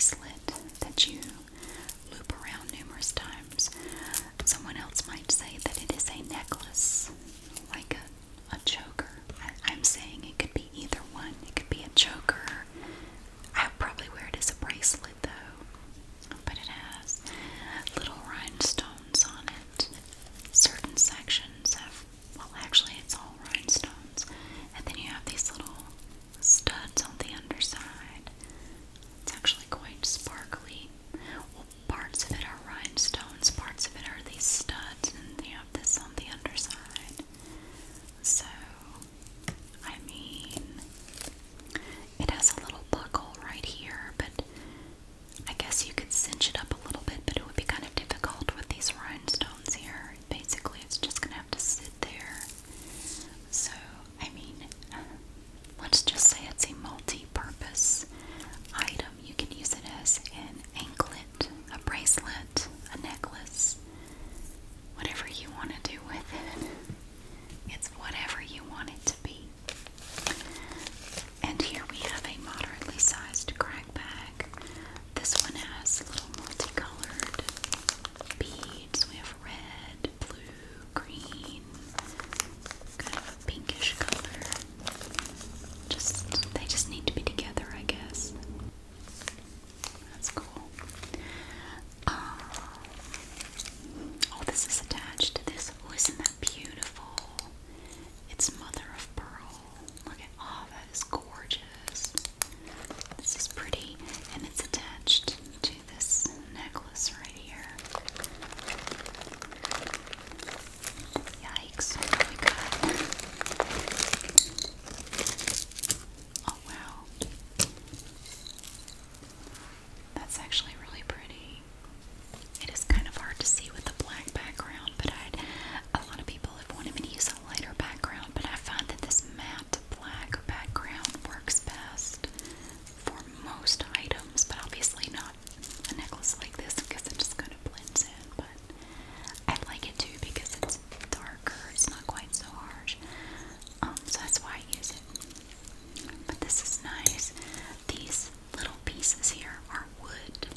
bracelet that you loop around numerous times. Someone else might say that it is a necklace, like a choker. I'm saying it could be either one. It could be a choker. I would probably wear it as a bracelet though, but it has little rhinestones on it. Certain sections have, well, actually it's all rhinestones, and then you have these little studs on the underside. It's actually quite sparkly. Well, parts of it are rhinestones, parts of it are these studs, and you have this on the underside. So, I mean, it has a little buckle right here, but I guess you could cinch it up a little bit, but it would be kind of difficult with these rhinestones here. Basically, it's just going to have to sit there. So, I mean, let's just say it's a multi-purpose item. You can use it as an anklet, a bracelet, a necklace, whatever you want to do with it. It's whatever you want it to be. And here we have a moderately sized crack bag. This one has little multicolored beads. We have red, blue, green, kind of a pinkish color. They just need to be together, I guess. That's cool. Oh, this is attached to this. Oh, isn't that beautiful? It's mother of pearl. Look at, oh, that is gorgeous. This is pretty, and it's attached to this necklace right here. Yikes, oh my god. Oh wow. That's actually really pretty. It is kind of hard to see with the black background, but a lot of people have wanted me to use a lighter background, but I find that this matte black background works best for most items, but obviously not a necklace like this because it just kind of blends in, but I like it too because it's darker, it's not quite so harsh, so that's why I use it. But this is nice. These little pieces here are wood.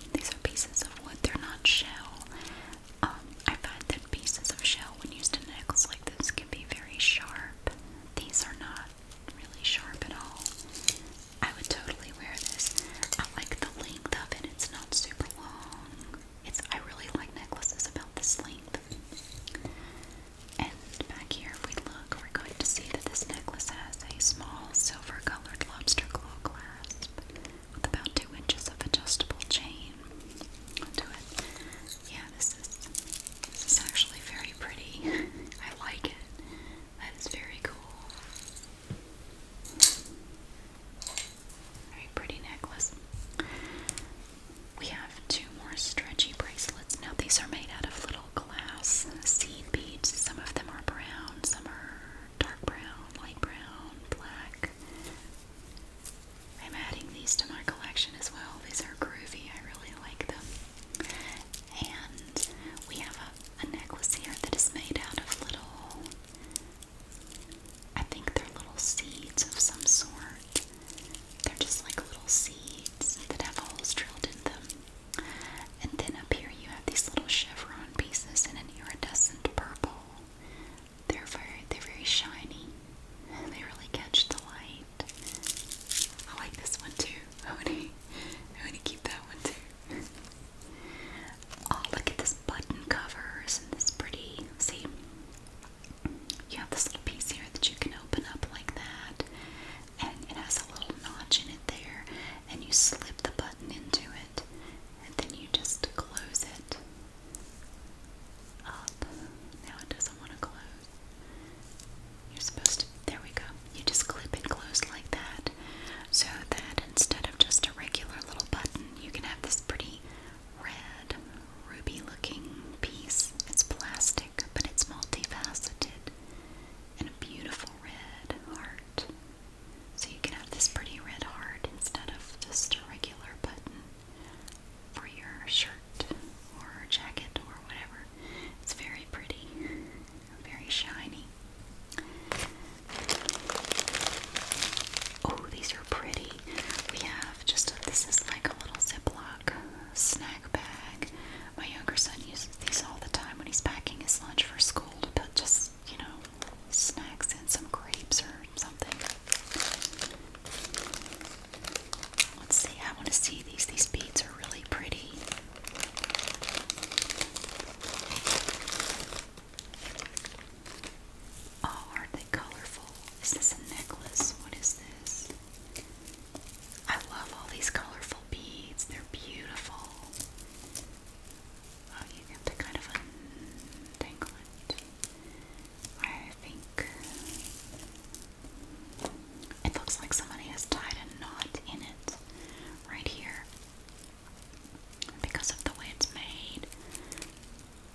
because of the way it's made.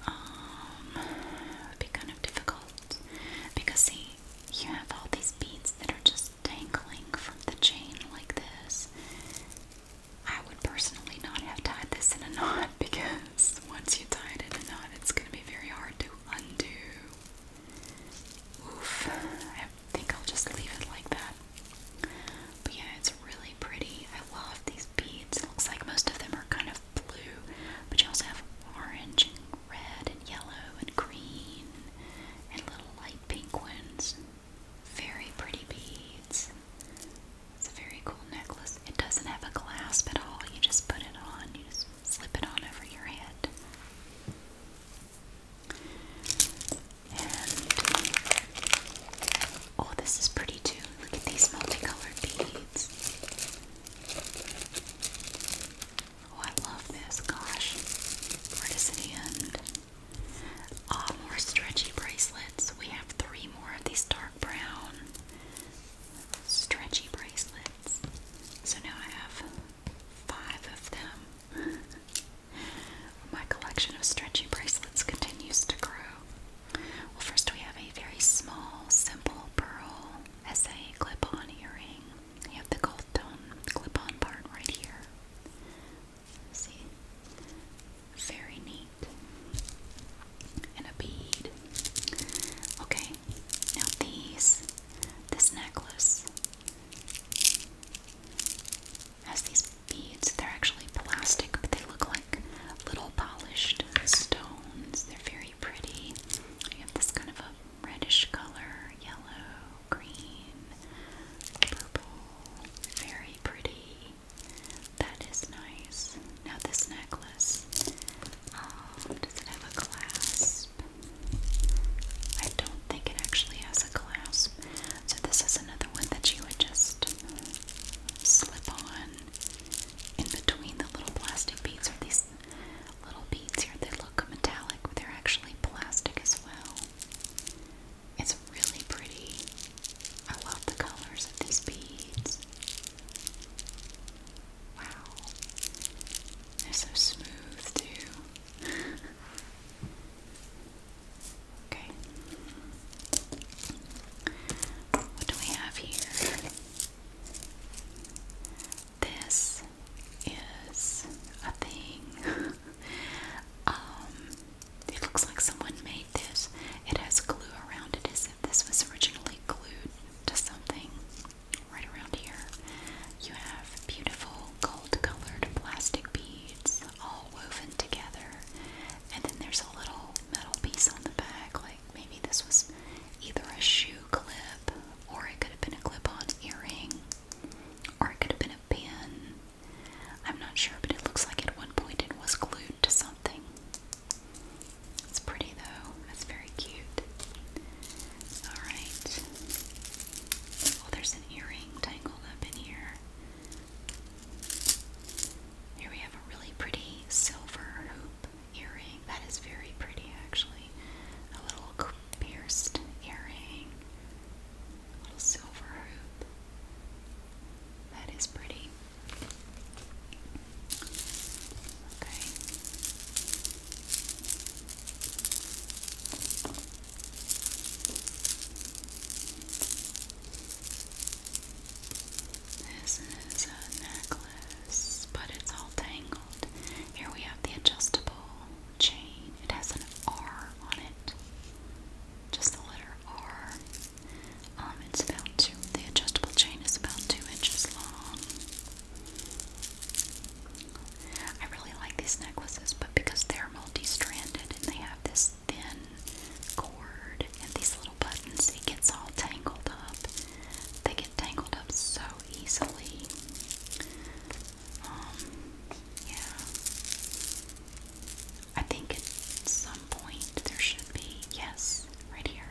It would be kind of difficult because see, you have all these beads that are just dangling from the chain like this. I would personally not have tied this in a knot because once you tie it in a knot, it's going to be very hard to undo. Oof, I think I'll just leave it like that. But yeah, it's really pretty. I love these beads. It looks like most of them are kind of blue, but you also have orange and red and yellow and green and little light pink ones. Very pretty beads. It's a very cool necklace. It doesn't have a clasp at all. You just put it on. You just slip it on over your head. And oh, this is pretty too. Look at these multicolored beads. Oh, I love this. Gosh. Where does it end? Oh, more stretchy bracelets. We have 3 more of these dark brown stretchy bracelets. So now I have 5 of them. My collection of stretchy bracelets continues to grow. Well, first we have a very small, simple pearl as a clip-on earring. You have the gold tone clip-on part right here. See? Very neat. And a bead. Okay, now this necklace has these beads. They're actually plastic, but they look like little polished stones. They're very pretty. You have this kind of a reddish color, yellow, green, purple. Very pretty. That is nice. Now this necklace, does it have a clasp? I don't think it actually has a clasp. So this is another one that you would just slip on in between the little plastic beads, or these little beads here that look metallic. They're actually plastic as well. It's really pretty. I love the colors of these beads. Wow. They're so smooth too. Okay. What do we have here? This is a thing. It looks like someone made this. It has glue around it as if this was originally glued to something right around here. You have beautiful gold-colored plastic beads all woven together, and then there's a little metal piece on the back, like maybe this was either a shoe clip, or it could have been a clip-on earring, or it could have been a pin. I'm not sure, but it looks like at one point it was glued to something. It's pretty though. That's very cute. Alright. Oh, there's an earring tangled up in here. Here we have a really pretty silver hoop earring. That is very pretty actually. A little pierced earring. A little silver hoop. That is pretty. Okay. This is a necklace, but it's all tangled. Here we have the adjustable chain. It has an R on it. Just the letter R. The adjustable chain is about 2 inches long. I really like these necklaces, but because they're multi-stranded and they have this thin cord and these little buttons, it gets all tangled up. They get tangled up so easily. Yeah. I think at some point there should be, yes, right here.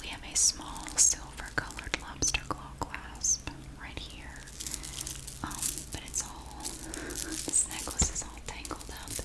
We have a small silver-colored lobster claw clasp right here. But it's all, this necklace is all tangled up.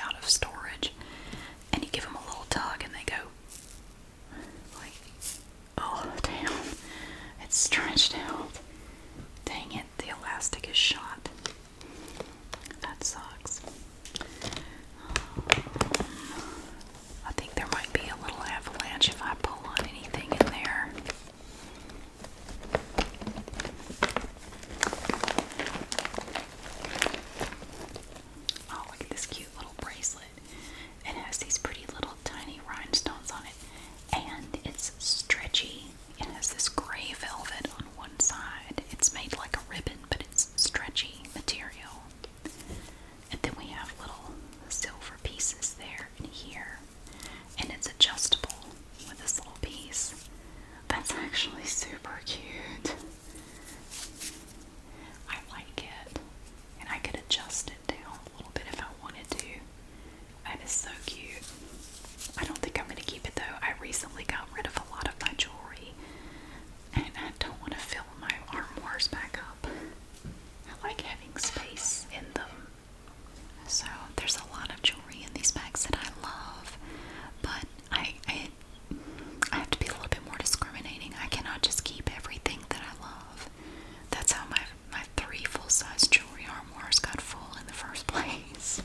out of storage, and you give them a little tug and they go like, oh damn, it's stretched out. Dang it, the elastic is shot. That sucks. I think there might be a little avalanche if I pull on anything in there. Oh, look at this cute little bracelet. It has these pretty little tiny rhinestones on it, and it's stretchy. It has this gray velvet on one side. It's made like a ribbon, but it's stretchy material. And then we have little silver pieces there and here, and it's adjustable with this little piece. That's actually super cute. I like it, and I could adjust it down a little bit if I wanted to. That is so cute. I don't think I'm going to keep it though. I recently got rid of a lot of my jewelry, and I don't want to fill my armoires back up. I like having space in them. So there's a lot of jewelry in these bags that I love, but I have to be a little bit more discriminating. I cannot just keep everything that I love. That's how my 3 full-size jewelry armoires got full in the first place.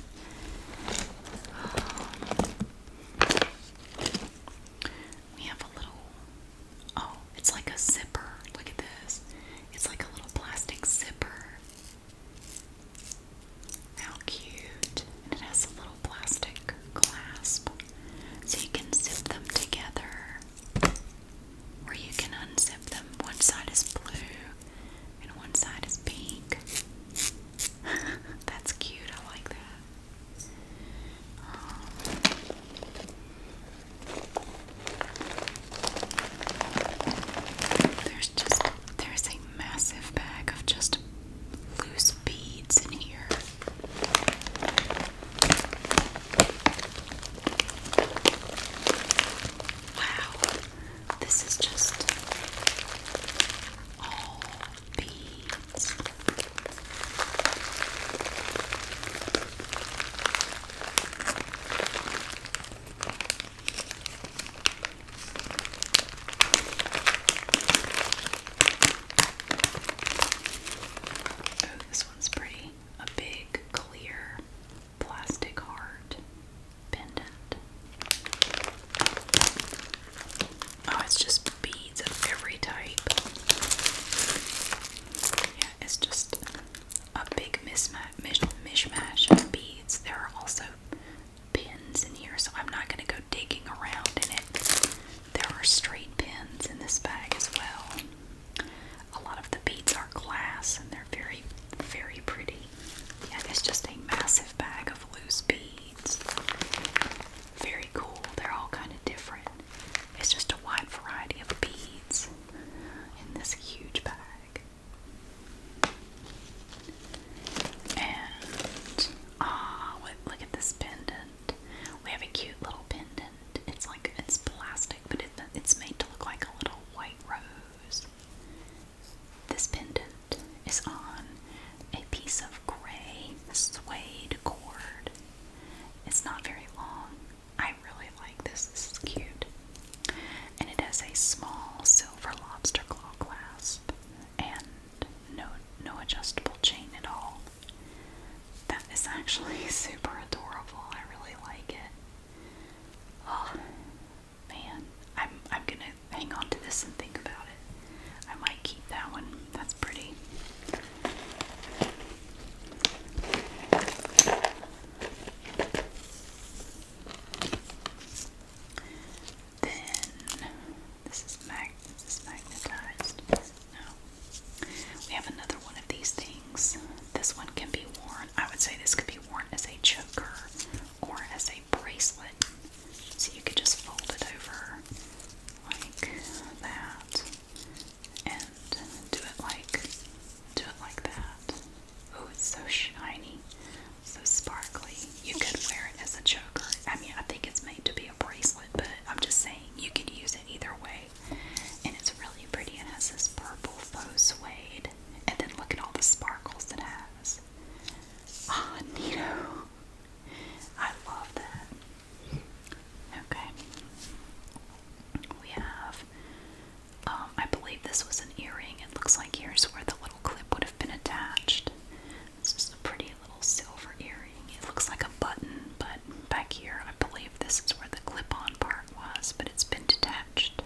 back here. I believe this is where the clip-on part was, but it's been detached.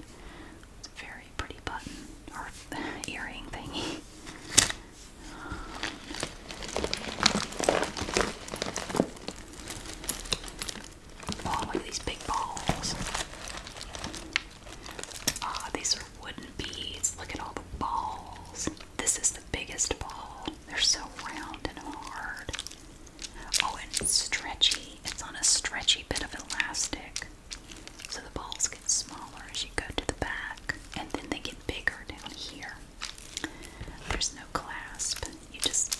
It's a very pretty button, or earring thingy. Oh, look at these big balls. Ah, these are wooden beads. Look at all the balls. This is the biggest ball. They're so round and hard. Oh, and it's stretchy. It's on a stretchy bit of elastic. So the balls get smaller as you go to the back. And then they get bigger down here. There's no clasp. You just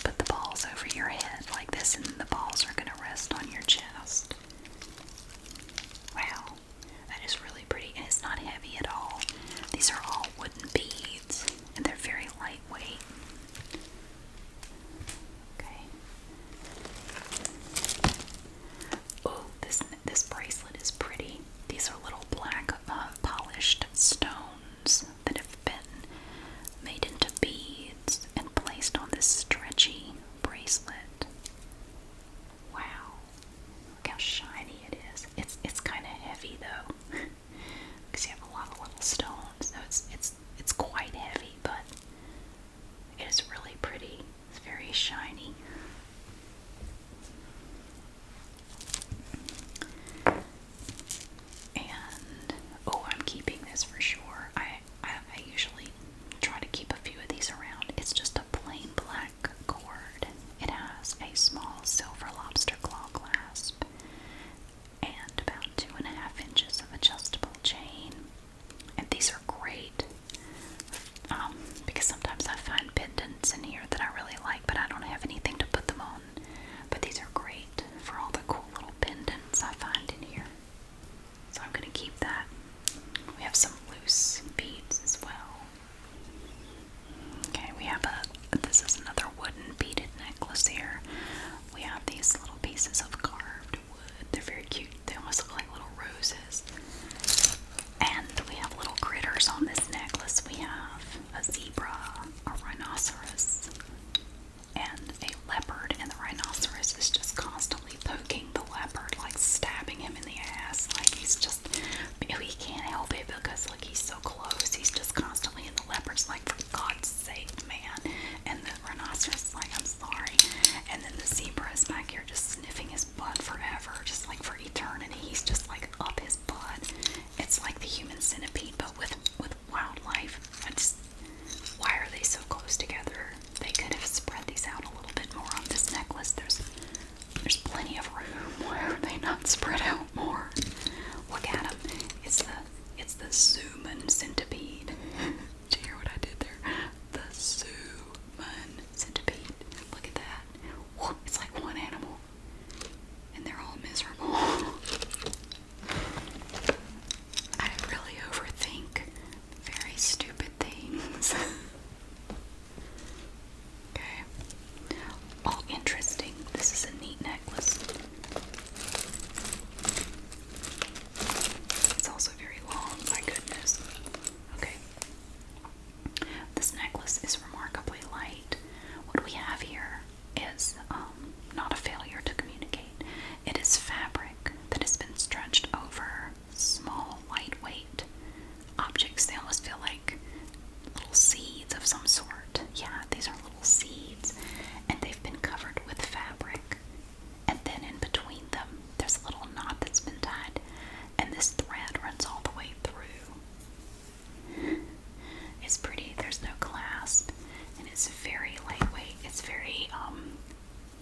put the balls over your head like this, and the balls are going to rest on your chest. Wow, that is really pretty, and it's not heavy at all. These are all wooden beads, and they're very lightweight. Okay. Oh, this bracelet is pretty. These are little black polished stones that have been made into beads and placed on this stretchy bracelet. Wow, look how shiny it is. It's kind of heavy though, because you have a lot of little stones. So it's quite heavy, but it is really pretty. It's very shiny. And oh, I'm keeping this for sure. I usually try to keep a few of these around. It's just a plain black cord. It has a small silver lobster claw clasp and about 2.5 inches of adjustable chain. And these are great because sometimes I find pendants in here that I really like, but I don't have anything to put them on. But these are great for all the cool little pendants I find in here. So I'm going to keep that. We have some loose beads as well. Okay, we have this is another wooden beaded necklace here. We have these little pieces of carved wood. They're very cute. They almost look like little roses. And we have little critters on this necklace. We have a zebra, a rhinoceros, and a leopard. And the rhinoceros is just constantly poking the leopard, like stabbing him in the ass. Like he's just, he can't help it because look, he's so close. He's just constantly, and the leopard's like, for God's sake, man. And the rhinoceros is like, I'm sorry. And then the zebra is back here just sniffing his butt forever, just like for eternity. He's just like up his butt. It's like the human centipede, but with wildlife. Why are they so close together? They could have spread these out a little bit more on this necklace. There's plenty of room. Why are they not spread out more? Look at them. It's the Zuman centipede. Did you hear what I did there? The Zuman centipede. Look at that. It's like one animal. And they're all miserable. I really overthink very stupid things. Okay. Oh, interesting. This is a neat necklace. It's also very long, my goodness. Okay. This necklace is remarkably light. What we have here is not a failure to communicate. It is fabric that has been stretched over small, lightweight objects. They almost feel like little seeds of some sort. Yeah, these are little seeds. And they've been covered with fabric. And then in between them, there's a little knot that's been tied. And this thread runs all the way through. It's pretty. There's no clasp. And it's very lightweight. It's very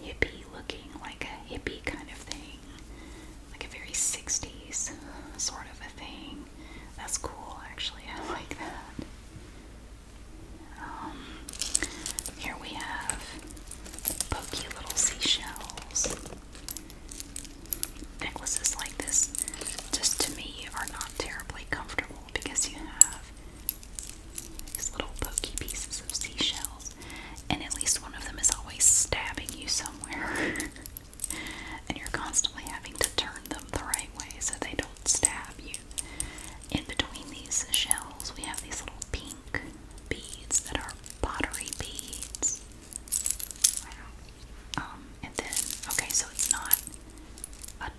hippie looking, like a hippie kind of thing. Like a very 60s sort of a thing. That's cool, actually. I like that. Here we have pokey little seashells. Necklaces like this, just to me, are not terribly comfortable because you have these little pokey pieces of seashells, and at least one of them is always stabbing you somewhere. And you're constantly having to turn them the right way so they don't stab you. In between these shells, we have these little pink beads that are pottery beads. And then, okay, so it's not a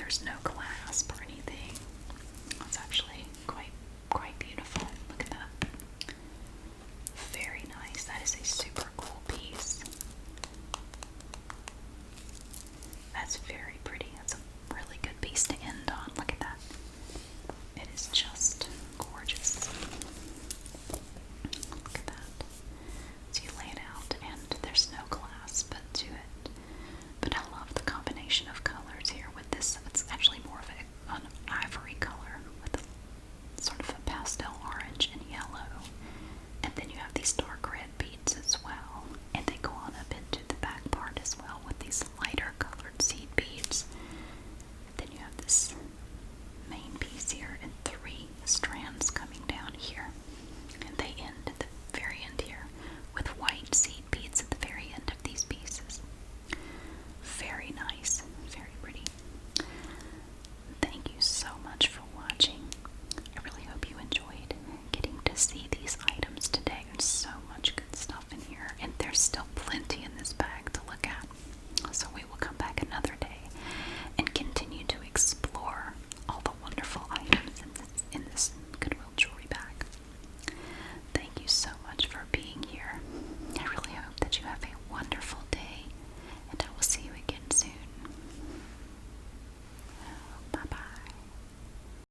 there's no clasp or